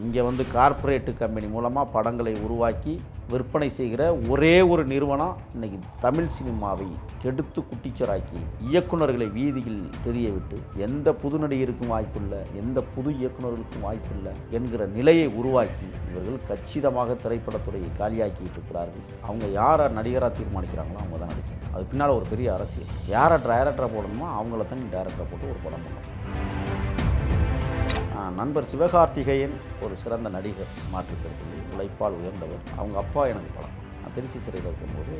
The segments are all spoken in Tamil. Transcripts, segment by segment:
இங்கே வந்து கார்ப்பரேட்டு கம்பெனி மூலமாக படங்களை உருவாக்கி விற்பனை செய்கிற ஒரே ஒரு நிறுவனம் இன்றைக்கி தமிழ் சினிமாவை கெடுத்து குட்டிச்சராக்கி இயக்குநர்களை வீதியில் தெரிய விட்டு எந்த புது நடிகருக்கும் வாய்ப்பில்லை, எந்த புது இயக்குநர்களுக்கும் வாய்ப்பில்லை என்கிற நிலையை உருவாக்கி இவர்கள் கச்சிதமாக திரைப்படத்துறையை காலியாக்கிட்டு இருக்கிறார்கள். அவங்க யாரை நடிகராக தீர்மானிக்கிறாங்களோ அவங்க தான் நடிக்கணும். அது பின்னால் ஒரு பெரிய அரசியல். யாரை டைரக்டராக போடணுமோ அவங்கள தான் நீ டைரக்டராக போட்டு ஒரு படம் பண்ணணும். நண்பர் சிவகார்த்திகேயன் ஒரு சிறந்த நடிகர், மாற்றுக்கருத்தில் உழைப்பால் உயர்ந்தவர். அவங்க அப்பா எனக்கு படம். நான் திருச்சி சிறையில் இருக்கும்போது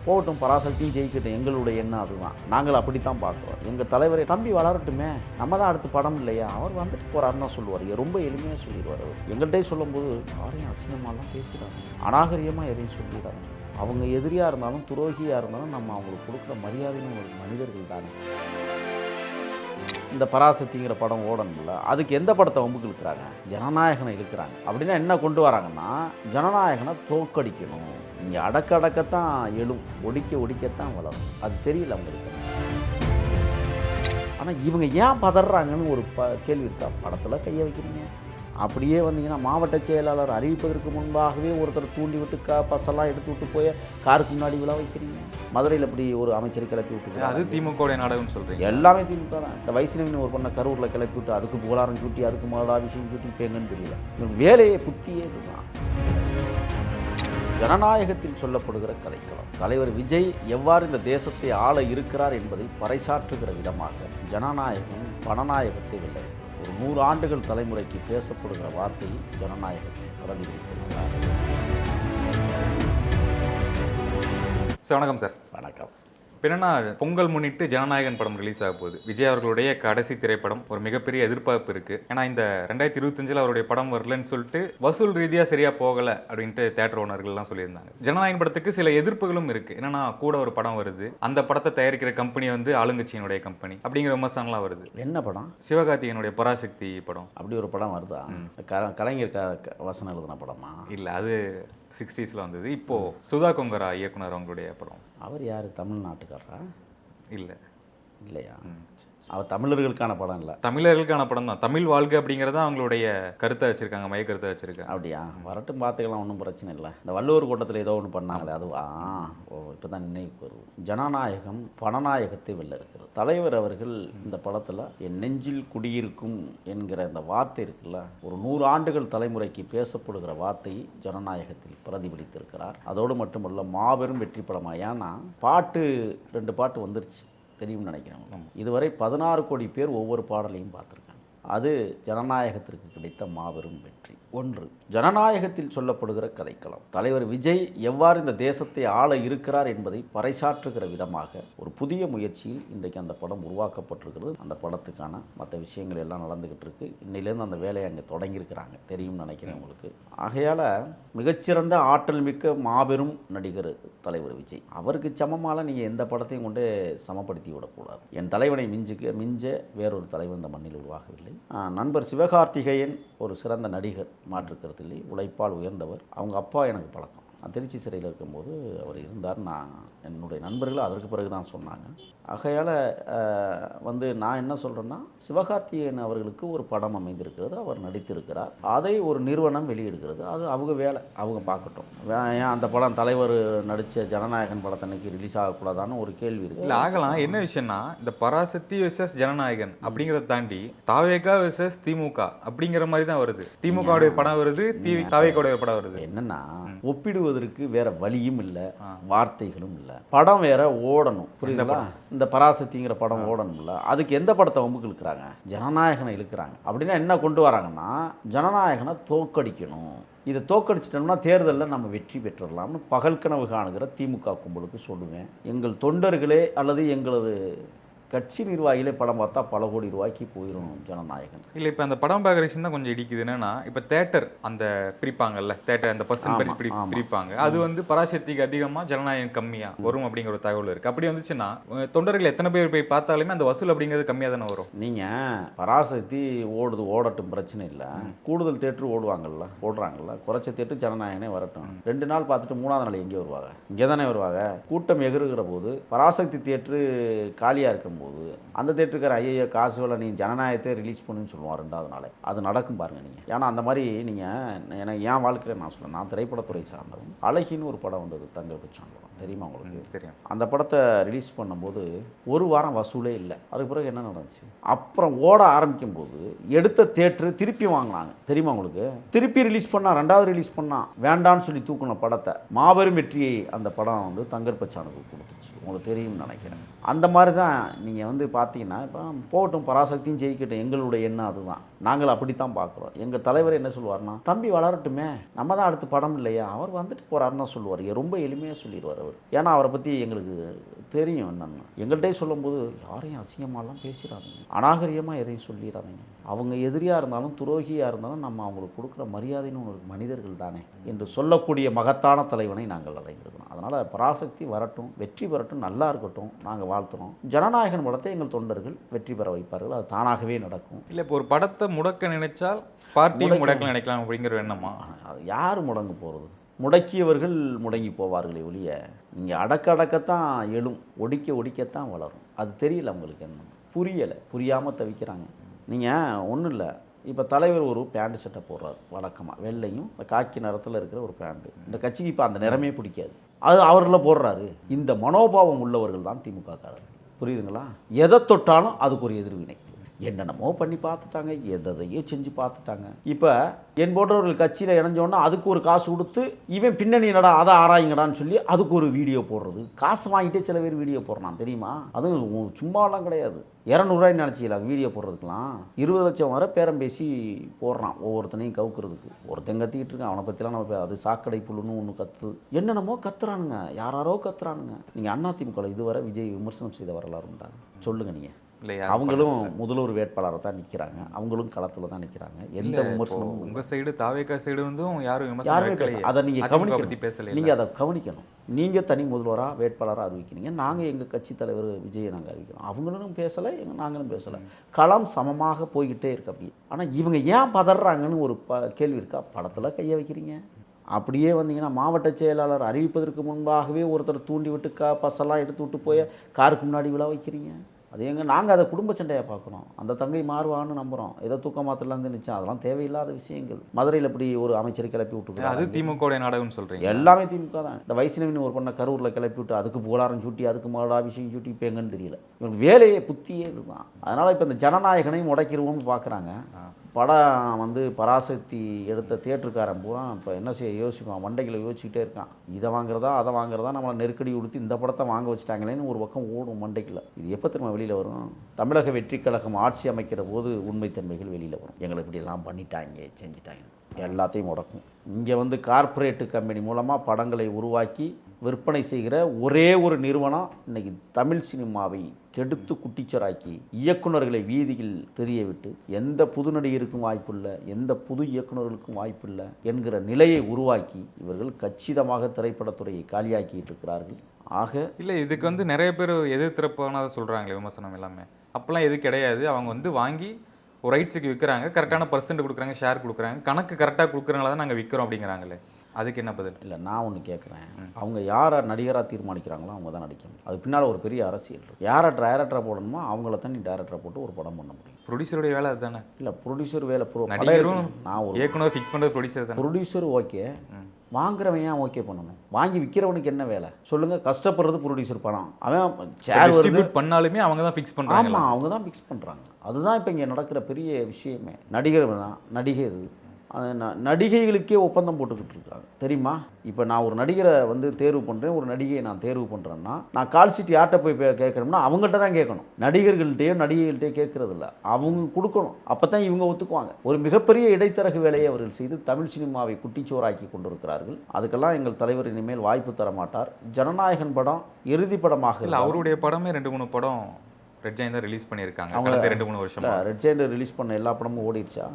போகட்டும், பராசக்தியும் ஜெயிக்கட்டும், எங்களுடைய எண்ணம் அதுதான். நாங்கள் அப்படித்தான் பார்க்குறோம். எங்கள் தலைவரை தம்பி வளரட்டுமே, நம்ம தான் அடுத்த படம் இல்லையா, அவர் வந்துட்டு போகிறாருன்னு தான் சொல்லுவார். ரொம்ப எளிமையாக சொல்லிடுவார். அவர் எங்கள்கிட்டே சொல்லும்போது யாரையும் அசிங்கமாலாம் பேசுகிறாங்க, அநாகரியமாக எதையும் சொல்லிடுறாங்க. அவங்க எதிரியாக இருந்தாலும் துரோகியாக இருந்தாலும் நம்ம அவங்களுக்கு கொடுக்குற மரியாதைன்னு ஒரு மனிதர்கள் தானே. இந்த பராசக்திங்கிற படம் ஓடணும்ல, அதுக்கு எந்த படத்தை வம்புக்கு இழுக்கிறாங்க? ஜனநாயகனை இழுக்கிறாங்க. அப்படின்னா என்ன கொண்டு வராங்கன்னா, ஜனநாயகனை தோக்கடிக்கணும். இங்கே அடக்கத்தான் எழும், ஒடிக்கத்தான் வளரும். அது தெரியல அவங்களுக்கு. ஆனால் இவங்க ஏன் பதறாங்கன்னு ஒரு கேள்வி இருக்கா? படத்தில் கையை வைக்கிறீங்க. அப்படியே வந்தீங்கன்னா மாவட்ட செயலாளர் அறிவிப்பதற்கு முன்பாகவே ஒருத்தர் தூண்டி விட்டு பஸ்ஸெல்லாம் எடுத்து விட்டு போய் காருக்கு முன்னாடி விழா வைக்கிறீங்க. மதுரையில் இப்படி ஒரு அமைச்சரை கிளப்பி விட்டு, அது திமுக நாடகம் சொல்கிறீங்க. எல்லாமே திமுக தான். இந்த வைஷ்ணவின்னு ஒரு பொண்ணை கரூரில் கிளப்பி விட்டு அதுக்கு புகழாரம் சூட்டி அதுக்கு மகளாபிஷேகம் சூட்டி பேங்கன்னு தெரியல. வேலையை புத்தியே இதுதான். ஜனநாயகத்தில் சொல்லப்படுகிற கதைக்களம். தலைவர் விஜய் எவ்வாறு இந்த தேசத்தை ஆள இருக்கிறார் என்பதை பறைசாற்றுகிற விதமாக ஜனநாயகம் பணநாயகத்தை வெல்ல ஒரு 100 ஆண்டுகள் தலைமுறைக்கு பேசப்படுகிற வார்த்தையை ஜனநாயகத்தை பிரதிபலித்திருக்கிறார். சார் வணக்கம். சார் வணக்கம். என்னன்னா, பொங்கல் முன்னிட்டு ஜனநாயகன் படம் ரிலீஸ் ஆக போகுது. விஜய் அவர்களுடைய கடைசி திரைப்படம். ஒரு மிகப்பெரிய எதிர்பார்ப்பு இருக்கு. ஏன்னா இந்த 2025 அவருடைய படம் வரலன்னு சொல்லிட்டு வசூல் ரீதியாக சரியா போகல அப்படின்ட்டு தியேட்டர் ஓனர்கள்லாம் சொல்லியிருந்தாங்க. ஜனநாயகன் படத்துக்கு சில எதிர்ப்புகளும் இருக்கு. என்னன்னா, கூட ஒரு படம் வருது, அந்த படத்தை தயாரிக்கிற கம்பெனி வந்து ஆளுங்கட்சியினுடைய கம்பெனி அப்படிங்கிற விமர்சனம்லாம் வருது. என்ன படம்? சிவகார்த்திகேயனுடைய பராசக்தி படம். அப்படி ஒரு படம் வருதா? கலைஞர் வசனம் எழுதின படமா? இல்லை, அது 60s வந்தது. இப்போ சுதா கொங்கரா இயக்குனர் அவங்களுடைய படம். அவர் யார்? தமிழ்நாட்டுக்காரரா? இல்லை இல்லையா? அவர் தமிழர்களுக்கான படம் இல்லை, தமிழர்களுக்கான படம் தான். தமிழ் வாழ்க்கை அப்படிங்கிறத அவங்களுடைய கருத்தை வச்சிருக்காங்க, மைய கருத்தை வச்சிருக்காங்க. அப்படியா? வரட்டும், பார்த்துக்கலாம், ஒன்றும் பிரச்சனை இல்லை. இந்த வள்ளுவர் கூட்டத்தில் ஏதோ ஒன்று பண்ணாங்களே, அதுவா? இப்போ தான் நினைவுக்கு வரும். ஜனநாயகம் பணநாயகத்தை வெல்ல இருக்கிறது. தலைவர் அவர்கள் இந்த படத்தில் என் நெஞ்சில் குடியிருக்கும் என்கிற இந்த வார்த்தை இருக்குல்ல, ஒரு 100 ஆண்டுகள் தலைமுறைக்கு பேசப்படுகிற வார்த்தையை ஜனநாயகத்தில் பிரதிபலித்திருக்கிறார். அதோடு மட்டுமல்ல, மாபெரும் வெற்றி படமாக. ஏன்னா பாட்டு 2 பாட்டு வந்துருச்சு, தெரியும்னு நினைக்கிறேன். இதுவரை 16 கோடி பேர் ஒவ்வொரு பாடலையும் பார்த்துருக்காங்க. அது ஜனநாயகத்திற்கு கிடைத்த மாபெரும் வெற்றி. ஒன்று, ஜனநாயகத்தில் சொல்லப்படுகிற கதைக்களம். தலைவர் விஜய் எவ்வாறு இந்த தேசத்தை ஆள இருக்கிறார் என்பதை பறைசாற்றுகிற விதமாக ஒரு புதிய முயற்சியில் இன்றைக்கு அந்த படம் உருவாக்கப்பட்டிருக்கிறது. அந்த படத்துக்கான மற்ற விஷயங்கள் எல்லாம் நடந்துக்கிட்டு இருக்கு. இன்னிலேருந்து அந்த வேலையை அங்கே தொடங்கியிருக்கிறாங்க, தெரியும்னு நினைக்கிறேன் உங்களுக்கு. ஆகையால் மிகச்சிறந்த ஆற்றல் மிக்க மாபெரும் நடிகர் தலைவர் விஜய். அவருக்கு சமமாக நீங்கள் எந்த படத்தையும் கொண்டு சமப்படுத்தி விடக்கூடாது. என் தலைவனை மிஞ்ச வேறொரு தலைவர் இந்த மண்ணில் உருவாகவில்லை. நண்பர் சிவகார்த்திகேயன் ஒரு சிறந்த நடிகர், மாற்றுக்கருத்தில் உழைப்பால் உயர்ந்தவர். அவங்க அப்பா எனக்கு பழக்கம். நான் திருச்சி சிறையில் இருக்கும்போது அவர் இருந்தார். நான் என்னுடைய நண்பர்கள் அதற்கு பிறகு தான் சொன்னாங்க. ஆகையால் நான் என்ன சொல்கிறேன்னா, சிவகார்த்திகேயன் அவர்களுக்கு ஒரு படம் அமைந்திருக்கிறது, அவர் நடித்திருக்கிறார். அதை ஒரு நிறுவனம் வெளியிடுகிறது, அது அவங்க வேலை, அவங்க பார்க்கட்டும். ஏன் அந்த படம் தலைவர் நடித்த ஜனநாயகன் படத்தன்னைக்கு ரிலீஸ் ஆகக்கூடாதான்னு ஒரு கேள்வி இருக்குது. இல்லை, ஆகலாம். என்ன விஷயம்னா, இந்த பராசக்தி வெர்சஸ் ஜனநாயகன் அப்படிங்கிறத தாண்டி தாவேகா வெர்சஸ் திமுக அப்படிங்கிற மாதிரி தான் வருது. திமுகவுடைய படம் வருது, தாவேகாவுடைய படம் வருது. என்னன்னா, ஒப்பிடுவதற்கு வேற வழியும் இல்லை, வார்த்தைகளும் இல்லை. படம் வேற ஓடணும், புரியுதுங்களா? இந்த பராசக்திங்கிற படம் ஓடணும்ல, அதுக்கு எந்த படத்தை வம்புக்கு இழுக்கிறாங்க? ஜனநாயகனை இழுக்கிறாங்க. அப்படின்னா என்ன கொண்டு வராங்கன்னா, ஜனநாயகனை தோக்கடிக்கணும். இதை தோக்கடிச்சிட்டோம்னா தேர்தலில் நம்ம வெற்றி பெற்றுடலாம்னு பகல் கனவு காணுகிற திமுக கும்பலுக்கு சொல்லுவேன். எங்கள் தொண்டர்களே அல்லது எங்களது கட்சி நிர்வாகிகளே படம் பார்த்தா பல கோடி ரூபாய்க்கு போயிடும் ஜனநாயகன். இல்லை, இப்போ அந்த படம் பார்க்குற விஷயம் தான் கொஞ்சம் இடிக்குது. என்னன்னா, இப்போ தேட்டர் அந்த பிரிப்பாங்கல்ல, தேட்டர் அந்த பர்சன் பிரிப்பாங்க. அது வந்து பராசக்திக்கு அதிகமாக ஜனநாயகம் கம்மியாக வரும் அப்படிங்கிற ஒரு தகவல் இருக்குது. அப்படி வந்துச்சுன்னா தொண்டர்கள் எத்தனை பேர் போய் பார்த்தாலுமே அந்த வசூல் அப்படிங்கிறது கம்மியாக தானே வரும். நீங்கள் பராசக்தி ஓடட்டும், பிரச்சனை இல்லை. கூடுதல் தேட்டர் ஓடுறாங்கல்ல, குறைச்ச தேட்டர் ஜனநாயகனே வரட்டும். 2 நாள் பார்த்துட்டு 3ஆவது நாள் எங்கே வருவாங்க? இங்கே தானே வருவாங்க. கூட்டம் எகிறுகிற போது பராசக்தி தேட்டரு காலியாக இருக்கும்போது பண்ணும்போது அந்த தேட்டருக்கார ஐயோ காசு வேலை நீ ஜனநாயகத்தை ரிலீஸ் பண்ணுன்னு சொல்லுவான் 2வது நாளே. அது நடக்கும் பாருங்கள் நீங்கள். ஏன்னா அந்த மாதிரி நீங்கள் எனக்கு என் வாழ்க்கையில் நான் சொல்லுவேன், நான் திரைப்படத்துறை சார்ந்தவன். அழகின்னு ஒரு படம் வந்தது, தங்கர்பச்சான் படம், தெரியுமா உங்களுக்கு? தெரியும். அந்த படத்தை ரிலீஸ் பண்ணும்போது ஒரு வாரம் வசூலே இல்லை. அதுக்கு பிறகு என்ன நடந்துச்சு, அப்புறம் ஓட ஆரம்பிக்கும் போது எடுத்த தேட்டரு திருப்பி வாங்கினாங்க, தெரியுமா உங்களுக்கு? திருப்பி ரிலீஸ் பண்ணா, 2வது ரிலீஸ் பண்ணா வேண்டான்னு சொல்லி தூக்குன படத்தை மாபெரும் வெற்றியை அந்த படம் வந்து தங்கர்பச்சானுக்கு கொடுத்துச்சு. உங்களுக்கு தெரியும்னு நினைக்கிறேன். அந்த மாதிரி தான் நீங்கள் வந்து பார்த்தீங்கன்னா இப்போ போகட்டும், பராசக்தியும் ஜெயிக்கட்டும், எங்களுடைய எண்ணம் அதுதான். நாங்கள் அப்படித்தான் பார்க்குறோம். எங்கள் தலைவர் என்ன சொல்லுவார்னா, தம்பி வளரட்டுமே, நம்ம தான் அடுத்த படம் இல்லையா, அவர் வந்துட்டு போகிறாருன்னு சொல்லுவார். ரொம்ப எளிமையாக சொல்லிடுவார் அவர். ஏன்னா அவரை பற்றி எங்களுக்கு தெரியும் என்னென்னு. எங்கள்கிட்டே சொல்லும்போது யாரையும் அசிங்கமாலாம் பேசிடாதீங்க, அநாகரிகமாக எதையும் சொல்லிடாதீங்க. அவங்க எதிரியாக இருந்தாலும் துரோகியாக இருந்தாலும் நம்ம அவங்களுக்கு கொடுக்குற மரியாதைன்னு ஒரு மனிதர்கள் தானே என்று சொல்லக்கூடிய மகத்தான தலைவனை நாங்கள் அடைந்திருக்கிறோம். அதனால் பராசக்தி வரட்டும், வெற்றி பெறட்டும், நல்லா இருக்கட்டும், நாங்கள் வாழ்த்துறோம். ஜனநாயகன் படத்தை எங்கள் தொண்டர்கள் வெற்றி பெற வைப்பார்கள். அது தானாகவே நடக்கும். இல்லை, இப்போ ஒரு படத்தை முடக்க நினைச்சால் பார்ட்டியும் முடக்க நினைக்கலாம் அப்படிங்கிற எண்ணமா? அது யார் முடங்க போகிறது? முடக்கியவர்கள் முடங்கி போவார்களே ஒழிய, நீங்கள் அடக்கத்தான் எழும், ஒடிக்கத்தான் வளரும். அது தெரியல அவங்களுக்கு, என்ன புரியலை, புரியாமல் தவிக்கிறாங்க. நீங்கள் ஒன்றும் இல்லை, இப்போ தலைவர் ஒரு பேண்ட் சட்டை போடுறாரு வழக்கமாக, வெள்ளையும் காக்கி நிறத்தில் இருக்கிற ஒரு பேண்ட்டு. இந்த கட்சிக்கு இப்போ அந்த நிறமே பிடிக்காது, அது அவரில் போடுறாரு. இந்த மனோபாவம் உள்ளவர்கள் தான் திமுககாரர்கள், புரியுதுங்களா? எதை தொட்டாலும் அதுக்கு ஒரு எதிர்வினை. என்னென்னமோ பண்ணி பார்த்துட்டாங்க, எதையோ செஞ்சு பார்த்துட்டாங்க. இப்போ என் போன்றவர்கள் கட்சியில் இணைஞ்சோன்னா அதுக்கு ஒரு காசு கொடுத்து இவன் பின்னணி என்னடா அதை ஆராயுங்கடான்னு சொல்லி அதுக்கு ஒரு வீடியோ போடுறது. காசு வாங்கிட்டே சில பேர் வீடியோ போடுறான், தெரியுமா? அதுவும் சும்மாலாம் கிடையாது. 200 நினச்சிக்கலாம் வீடியோ போடுறதுக்கெலாம் 20 லட்சம் வரை பேரம் பேசி போடுறான், ஒவ்வொருத்தனையும் கவுக்கிறதுக்கு. ஒருத்தன் கத்திக்கிட்டு இருக்கான், அவனை பற்றிலாம் நம்ம அது சாக்கடை புல்லுன்னு ஒன்று கத்து, என்னென்னமோ கத்துறானுங்க, யாராரோ கத்துறானுங்க. நீங்கள் அதிமுக இதுவரை விஜய் விமர்சனம் செய்த வரலாறு உண்டா? சொல்லுங்கள் நீங்கள். அவங்களும் முதல்வர் வேட்பாளரை தான் நிற்கிறாங்க, அவங்களும் களத்தில் தான் நிற்கிறாங்க. எந்த விமர்சனமும் உங்கள் சைடு தாவேக்கா சைடு வந்தும் யாரும் அதை நீங்கள் கவனிக்க பேசல. நீங்கள் அதை கவனிக்கணும். நீங்கள் தனி முதல்வராக வேட்பாளராக அறிவிக்கிறீங்க, நாங்கள் எங்கள் கட்சி தலைவர் விஜயை நாங்கள் அறிவிக்கிறோம். அவங்களும் பேசலை, நாங்களும் பேசலை. களம் சமமாக போய்கிட்டே இருக்கு அப்படி. ஆனால் இவங்க ஏன் பதறாங்கன்னு ஒரு கேள்வி இருக்கா? படத்தில் கையை வைக்கிறீங்க. அப்படியே வந்தீங்கன்னா மாவட்ட செயலாளர் அறிவிப்பதற்கு முன்பாகவே ஒருத்தர் தூண்டி விட்டு பஸ்ஸெல்லாம் எடுத்து விட்டு போய் காருக்கு முன்னாடி விழா வைக்கிறீங்க. அது எங்கே நாங்கள் அதை குடும்ப சண்டையாக பார்க்குறோம். அந்த தங்கை மாறுவான்னு நம்புகிறோம். ஏதோ தூக்க மாத்திரலேருந்து நிச்சயம் அதெல்லாம் தேவையில்லாத விஷயங்கள். மதுரையில் இப்படி ஒரு அமைச்சரை கிளப்பி விட்டுருக்கு, அது திமுக நாடகம்னு சொல்கிறீங்க? எல்லாமே திமுக தான். இந்த வைஷ்ணவின்னு ஒரு பொண்ணை கரூரில் கிளப்பி விட்டு அதுக்கு புகழாரம் சூட்டி அதுக்கு மடாபிஷேகம் சூட்டி இப்போ எங்கன்னு தெரியல. இவங்க வேலையே புத்தியே இதுதான். அதனால் இப்போ இந்த ஜனநாயகனையும் முடக்கிடுவோம்னு பார்க்குறாங்க. படம் வந்து பராசக்தி எடுத்த தியேட்டருக்காரன் பூரா இப்போ என்ன செய்ய யோசிப்பான், மண்டைகளை யோசிச்சுக்கிட்டே இருக்கான். இதை வாங்குறதா அதை வாங்குறதா, நம்மளை நெருக்கடி கொடுத்து இந்த படத்தை வாங்க வச்சுட்டாங்களேன்னு ஒரு பக்கம் ஓடும் மண்டைக்கில். இது எப்போ திரும்ப வெளியில் வரும்? தமிழக வெற்றி கழகம் ஆட்சி அமைக்கிற போது உண்மைத்தன்மைகள் வெளியில் வரும். எங்களை இப்படிலாம் பண்ணிட்டாங்க செஞ்சுட்டாங்க, எல்லாத்தையும் முடக்கும். இங்கே வந்து கார்ப்பரேட்டு கம்பெனி மூலமாக படங்களை உருவாக்கி விற்பனை செய்கிற ஒரே ஒரு நிறுவனம் இன்றைக்கி தமிழ் சினிமாவை கெடுத்து குட்டிச்சராக்கி இயக்குநர்களை வீதியில் தெரிய விட்டு எந்த புது நடிகருக்கும் வாய்ப்பில்லை, எந்த புது இயக்குநர்களுக்கும் வாய்ப்பில்லை என்கிற நிலையை உருவாக்கி இவர்கள் கச்சிதமாக திரைப்படத்துறையை காலியாக்கிட்டு இருக்கிறார்கள். ஆக இல்லை, இதுக்கு வந்து நிறைய பேர் எதிர்த்திறப்பானதை சொல்கிறாங்களே விமர்சனம் எல்லாமே. அப்போல்லாம் எது கிடையாது. அவங்க வந்து வாங்கி ஒரு ரைட்ஸுக்கு விற்கிறாங்க, கரெக்டான பர்சன்ட் கொடுக்குறாங்க, ஷேர் கொடுக்குறாங்க, கணக்கு கரெக்டாக கொடுக்குறனால தான் நாங்கள் விற்கிறோம் அப்படிங்கிறாங்களே. அதுக்கு என்ன பதில்? இல்லை, நான் ஒன்று கேட்குறேன். அவங்க யாரை நடிகராக தீர்மானிக்கிறாங்களோ அவங்க தான் நடிக்கணும். அது பின்னால் ஒரு பெரிய அரசியல் இருக்குது. யாரை டைரக்டராக போடணுமோ அவங்கள தான் நீ டைரக்டராக போட்டு ஒரு படம் பண்ண முடியும். ப்ரொடியூசருடைய வேலை அதுதானே? இல்லை, ப்ரொடியூசர் வேலை நான் ஒரு இயக்குனர் ஃபிக்ஸ் பண்ணுறது ப்ரொடியூசர் தான். ப்ரொடியூசர் ஓகே, வாங்குறவன் ஏன் ஓகே பண்ணணும்? வாங்கி விற்கிறவனுக்கு என்ன வேலை சொல்லுங்கள்? கஷ்டப்படுறது ப்ரொடியூசர் பணம். அவன் டிஸ்ட்ரிபியூட் பண்ணாலுமே அவங்க தான் ஃபிக்ஸ் பண்ணுறாங்க. ஆமாம், அவங்க தான் ஃபிக்ஸ் பண்ணுறாங்க. அதுதான் இப்போ இங்கே நடக்கிற பெரிய விஷயமே. நடிகர் தான் நடிகை, இது நடிகைகளுக்கே ஒப்பந்தம் போட்டுக்கிட்டு இருக்காங்க, தெரியுமா? இப்போ நான் ஒரு நடிகரை வந்து தேர்வு பண்ணுறேன், ஒரு நடிகையை நான் தேர்வு பண்ணுறேன்னா நான் கால் ஷீட் யார்கிட்ட போய் கேட்கணும்னா அவங்கள்ட்ட தான் கேட்கணும். நடிகர்கள்ட்டையோ நடிகைகள்கிட்டயோ கேட்கறது இல்லை, அவங்க கொடுக்கணும். அப்போ தான் இவங்க ஒத்துக்குவாங்க. ஒரு மிகப்பெரிய இடைத்தரகு வேலையை அவர்கள் செய்து தமிழ் சினிமாவை குட்டிச்சோறாக்கி கொண்டிருக்கிறார்கள். அதுக்கெல்லாம் எங்கள் தலைவர் இனிமேல் வாய்ப்பு தர மாட்டார். ஜனநாயகன் படம் இறுதி படமாக இல்லை, அவருடைய படமே 2-3 படம் ரெட் ஜெயண்ட் ரிலீஸ் பண்ணியிருக்காங்க கடந்த 2-3 வருஷம். ரெட் ஜெயண்ட் ரிலீஸ் பண்ண எல்லா படமும் ஓடிடுச்சா?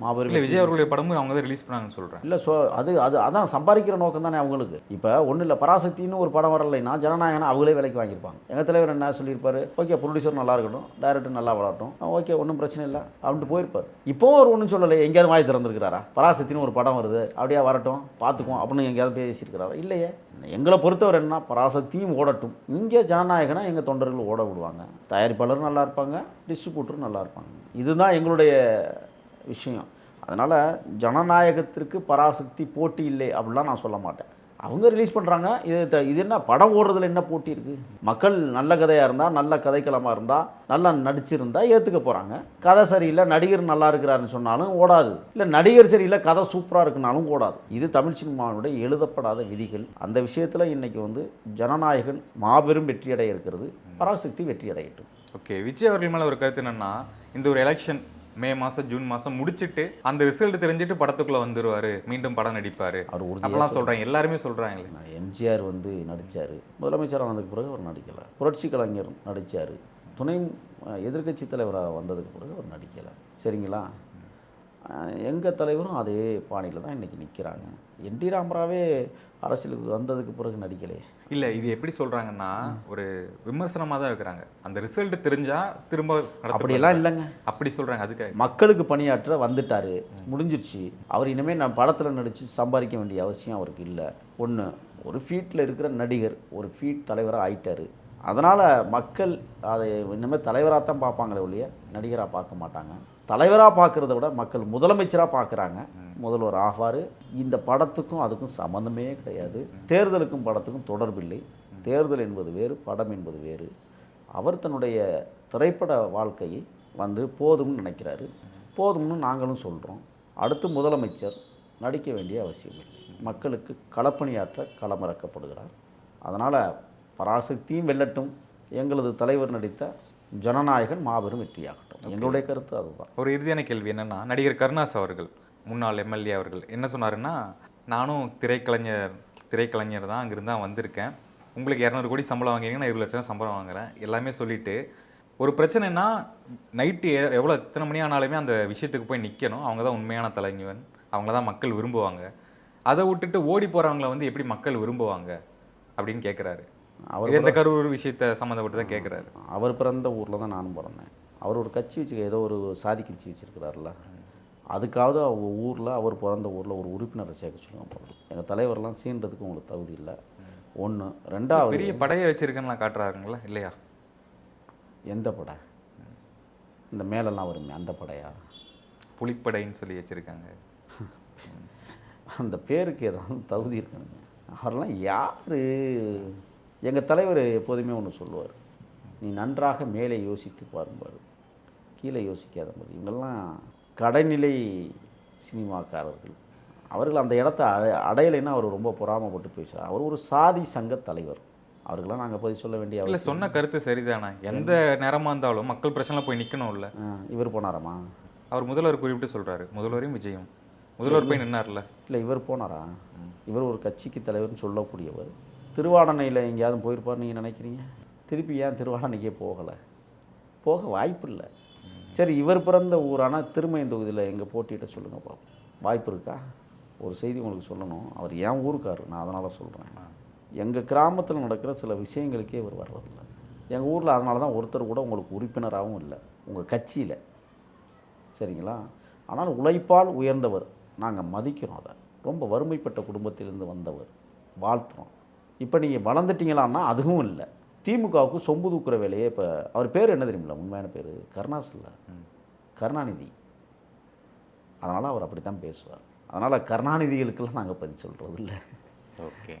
மாபெரும் இல்லை விஜய் அவர்களுடைய படமும் அவங்க தான் ரிலீஸ் பண்ணாங்கன்னு சொல்கிறேன். இல்லை அதான் சம்பாதிக்கிற நோக்கம் தானே அவங்களுக்கு. இப்போ ஒன்றும் இல்லை, பராசக்தின்னு ஒரு படம் வரலைன்னா ஜனநாயகனா அவங்களே விலைக்கு வாங்கியிருப்பாங்க. எங்கள் தலைவர் என்ன சொல்லியிருப்பாரு, ஓகே ப்ரொடியூசர் நல்லா இருக்கட்டும், டைரக்டர் நல்லா வளரட்டும், ஓகே ஒன்றும் பிரச்சனை இல்லை அப்படின்ட்டு போயிருப்பார். இப்போவும் அவர் ஒன்றும் சொல்லலை, எங்கேயாவது வாய் திறந்துருக்கிறாரா? பராசக்தின்னு ஒரு படம் வருது அப்படியே வரட்டும் பார்த்துக்குவோம் அப்படின்னு எங்கேயாவது பேசியிருக்கிறாரா? இல்லையே. எங்களை பொறுத்தவரை என்ன, பராசக்தியும் ஓடட்டும், இங்கே ஜனநாயகனா எங்கள் தொண்டர்கள் ஓட விடுவாங்க, தயாரிப்பாளரும் நல்லா இருப்பாங்க, டிஸ்ட்ரிபியூட்டரும் நல்லா இருப்பாங்க. இதுதான் எங்களுடைய விஷயம். அதனால் ஜனநாயகத்திற்கு பராசக்தி போட்டி இல்லை அப்படிலாம் நான் சொல்ல மாட்டேன். அவங்க ரிலீஸ் பண்ணுறாங்க. இது என்ன படம் ஓடுறதுல என்ன போட்டி இருக்குது? மக்கள் நல்ல கதையாக இருந்தால், நல்ல கதைக்களமாக இருந்தால், நல்லா நடிச்சிருந்தா ஏற்றுக்க போகிறாங்க. கதை சரியில்லை, நடிகர் நல்லா இருக்கிறாருன்னு சொன்னாலும் ஓடாது. இல்லை நடிகர் சரியில்லை, கதை சூப்பராக இருக்குனாலும் ஓடாது. இது தமிழ் சினிமாவுடைய எழுதப்படாத விதிகள். அந்த விஷயத்தில் இன்றைக்கி ஜனநாயகன் மாபெரும் வெற்றியடைய இருக்கிறது, பராசக்தி வெற்றி அடையட்டும். ஓகே, விஜய் அவர்கள் மேலே ஒரு கருத்து என்னென்னா, இந்த ஒரு எலெக்ஷன் மே மாதம் ஜூன் மாதம் முடிச்சுட்டு அந்த ரிசல்ட் தெரிஞ்சுட்டு படத்துக்குள்ளே வந்துடுவார், மீண்டும் படம் நடிப்பார் அப்படிலாம் சொல்கிறாங்க, எல்லாருமே சொல்கிறாங்களே. எம்ஜிஆர் நடித்தார், முதலமைச்சராக வந்ததுக்கு பிறகு அவர் நடிக்கலை. புரட்சி கலைஞர் நடித்தார், துணை எதிர்க்கட்சி தலைவராக வந்ததுக்கு பிறகு அவர் நடிக்கலை. சரிங்களா? எங்கள் தலைவரும் அதே பாணியில் தான் இன்றைக்கி நிற்கிறாங்க. என்டி ராமராவே அரசியலுக்கு வந்ததுக்கு பிறகு நடிக்கலையே. இல்லை, இது எப்படி சொல்கிறாங்கன்னா ஒரு விமர்சனமாக தான் வைக்கிறாங்க. அந்த ரிசல்ட் தெரிஞ்சால் திரும்ப அப்படியெல்லாம் இல்லைங்க, அப்படி சொல்கிறாங்க. அதுக்கு மக்களுக்கு பணியாற்ற வந்துட்டார், முடிஞ்சிருச்சு. அவர் இனிமேல் நான் படத்தில் நடித்து சம்பாதிக்க வேண்டிய அவசியம் அவருக்கு இல்லை. ஒன்று, ஒரு ஃபீல்டில் இருக்கிற நடிகர் ஒரு ஃபீல்ட் தலைவராக ஆயிட்டார். அதனால் மக்கள் அதை இனிமேல் தலைவராக தான் பார்ப்பாங்களே ஒழிய நடிகராக பார்க்க மாட்டாங்க. தலைவராக பார்க்குறத விட மக்கள் முதலமைச்சராக பார்க்குறாங்க. முதல்வர் ஆவார். இந்த படத்துக்கும் அதுக்கும் சம்மந்தமே கிடையாது. தேர்தலுக்கும் படத்துக்கும் தொடர்பில்லை. தேர்தல் என்பது வேறு, படம் என்பது வேறு. அவர் தன்னுடைய திரைப்பட வாழ்க்கையை போதும்னு நினைக்கிறாரு. போதும்னு நாங்களும் சொல்கிறோம். அடுத்து முதலமைச்சர் நடிக்க வேண்டிய அவசியம் இல்லை. மக்களுக்கு களப்பணியாற்ற களமிறக்கப்படுகிறார். அதனால் பராசக்தியும் வெல்லட்டும், எங்களது தலைவர் நடித்த ஜனநாயகன் மாபெரும் வெற்றியாகட்டும். எங்களுடைய கருத்து அதுதான். ஒரு இறுதியான கேள்வி என்னென்னா, நடிகர் கருணாஸ் அவர்கள், முன்னாள் எம்எல்ஏ அவர்கள் என்ன சொன்னாருன்னா, நானும் திரைக்கலைஞர் தான், அங்கிருந்து தான் வந்திருக்கேன், உங்களுக்கு 200 கோடி சம்பளம் வாங்கினீங்கன்னா நான் 20 லட்சம் சம்பளம் வாங்குறேன், எல்லாமே சொல்லிவிட்டு ஒரு பிரச்சனைனா நைட்டு எத்தனை மணி ஆனாலுமே அந்த விஷயத்துக்கு போய் நிற்கணும், அவங்க தான் உண்மையான தலைவன், அவங்க தான் மக்கள் விரும்புவாங்க, அதை விட்டுட்டு ஓடி போகிறவங்கள எப்படி மக்கள் விரும்புவாங்க அப்படின்னு கேட்குறாரு. அவர் எந்த கரூர் விஷயத்தை சம்மந்தப்பட்டு தான் கேட்குறாரு. அவர் பிறந்த ஊரில் தான் நானும் பிறந்தேன். அவர் ஒரு கட்சி ஏதோ ஒரு சாதி கட்சி வச்சுருக்கிறாருல, அதுக்காவது அவங்க ஊரில், அவர் பிறந்த ஊரில் ஒரு உறுப்பினரை சேர்க்க சொல்லுங்க. எங்கள் தலைவரெலாம் சீன்றதுக்கு உங்களுக்கு தகுதி இல்லை. ஒன்று. ரெண்டாவது, பெரிய படையை வச்சுருக்கேன்னா காட்டுறாருங்களா இல்லையா? எந்த படை? இந்த மேலெல்லாம் வருமே அந்த படையா? புலிப்படைன்னு சொல்லி வச்சுருக்காங்க. அந்த பேருக்கு ஏதாவது தகுதி இருக்கணுங்க. அவரெல்லாம் யார்? எங்கள் தலைவர் எப்போதுமே ஒன்று சொல்லுவார், நீ நன்றாக மேலே யோசித்து பாரும்பார், கீழே யோசிக்காத மாதிரி. இவங்கெல்லாம் கடைநிலை சினிமாக்காரர்கள். அவர்கள் அந்த இடத்த அடையலைன்னா அவர் ரொம்ப பொறாமப்பட்டு பேசுகிறார். அவர் ஒரு சாதி சங்க தலைவர். அவர்களாம் நாங்கள் போய் சொல்ல வேண்டிய இல்லை, சொன்ன கருத்து சரிதானே. எந்த நேரமாக இருந்தாலும் மக்கள் பிரச்சனை போய் நிற்கணும்ல. இவர் போனாராமா? அவர் முதல்வர் குறிப்பிட்டு சொல்கிறாரு, முதல்வரையும் விஜயும். முதல்வர் போய் நின்னார்ல. இல்லை, இவர் போனாரா? இவர் ஒரு கட்சிக்கு தலைவர்னு சொல்லக்கூடியவர். திருவாடனையில் எங்கேயாவது போயிருப்பார் நீங்கள் நினைக்கிறீங்க? திருப்பி ஏன் திருவாடனைக்கே போக வாய்ப்பு இல்லை. சரி, இவர் பிறந்த ஊரான திருமயம் தொகுதியில் எங்கள் போட்டியிட்ட சொல்லுங்கள் பார்ப்போம். வாய்ப்பு இருக்கா? ஒரு செய்தி உங்களுக்கு சொல்லணும். அவர் ஏன் ஊருக்காரர், நான் அதனால் சொல்கிறேன். எங்கள் கிராமத்தில் நடக்கிற சில விஷயங்களுக்கே இவர் வர்றதில்லை. எங்கள் ஊரில் அதனால தான் ஒருத்தர் கூட உங்களுக்கு உறுப்பினராகவும் இல்லை உங்கள் கட்சியில். சரிங்களா? ஆனால் உழைப்பால் உயர்ந்தவர், நாங்கள் மதிக்கிறோம். அதை ரொம்ப வறுமைப்பட்ட குடும்பத்திலிருந்து வந்தவர், வாழ்த்துறோம். இப்போ நீங்கள் வளர்ந்துட்டீங்களான்னா அதுவும் இல்லை. திமுகவுக்கு சொம்பு தூக்குற வேலையே. இப்போ அவர் பேர் என்ன தெரியுமில்ல? உண்மையான பேர் கருணாஸ் இல்லை, கருணாநிதி. அதனால் அவர் அப்படி தான் பேசுவார். அதனால் கருணாநிதிகளுக்கெல்லாம் நாங்கள் பதில் சொல்கிறது இல்லை. ஓகே.